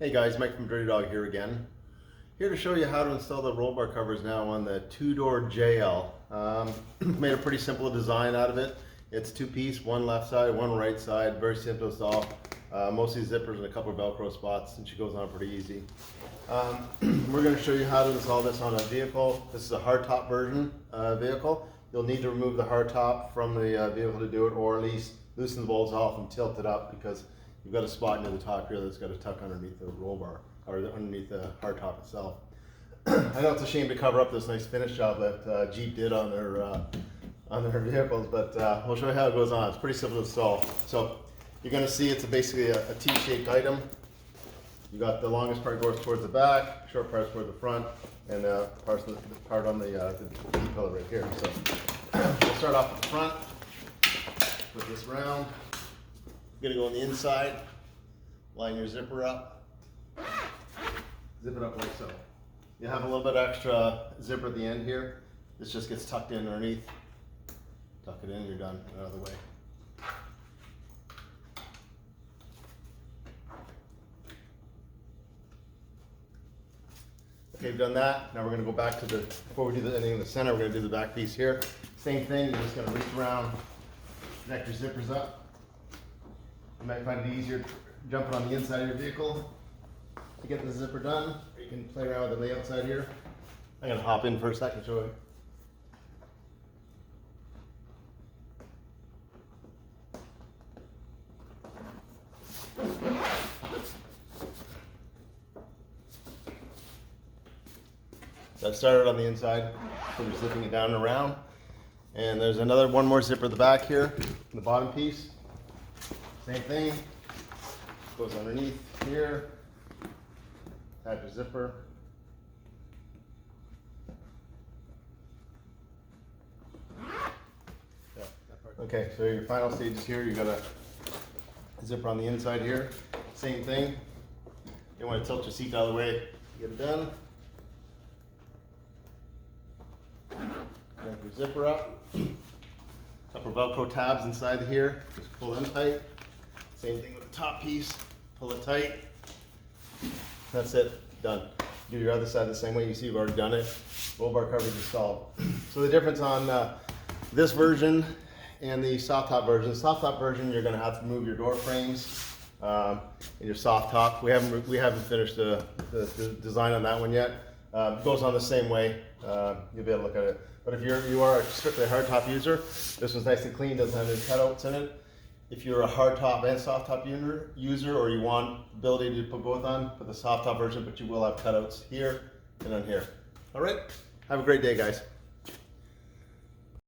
Hey guys, Mike from Dirtydog here again. Here to show you how to install the roll bar covers now on the two-door JL. Made a pretty simple design out of it. It's two-piece, one left side, one right side, very simple to install. Mostly zippers and a couple of Velcro spots, and she goes on pretty easy. We're going to show you how to install this on a vehicle. This is a hardtop version vehicle. You'll need to remove the hardtop from the vehicle to do it, or at least loosen the bolts off and tilt it up, because you've got a spot near the top here that's got to tuck underneath the roll bar, or underneath the hardtop itself. I know it's a shame to cover up this nice finish job that Jeep did on their vehicles, but we'll show you how it goes on. It's pretty simple to install. So you're going to see it's basically a T-shaped item. You got the longest part goes towards the back, short parts towards the front, and part on the D-pillar right here. So we'll start off at the front. Put this round. You're gonna go on the inside, line your zipper up, zip it up like so. You have a little bit extra zipper at the end here. This just gets tucked in underneath. Tuck it in, you're done, out of the way. Okay, we've done that. Now we're gonna go back to before we do anything in the center, we're gonna do the back piece here. Same thing, you're just gonna reach around, connect your zippers up. You might find it easier jumping on the inside of your vehicle to get the zipper done, or you can play around with the layout side here. I'm going to hop in for a second to show you. So I started on the inside, so we're zipping it down and around. And there's one more zipper at the back here, the bottom piece. Same thing, goes underneath here, attach your zipper. Okay, so your final stage is here. You got a zipper on the inside here. Same thing. You want to tilt your seat out of the way to get it done. Connect your zipper up. Couple of Velcro tabs inside here. Just pull them tight. Same thing with the top piece, pull it tight. That's it, done. Do your other side the same way. You see you've already done it. Roll bar coverage installed. So the difference on this version and the soft top version. The soft top version, you're gonna have to move your door frames and your soft top. We haven't finished the design on that one yet. It goes on the same way. You'll be able to look at it. But if you are strictly a hardtop user, this one's nice and clean, doesn't have any cutouts in it. If you're a hardtop and soft top user, or you want the ability to put both on, put the soft top version, but you will have cutouts here and on here. All right, have a great day, guys.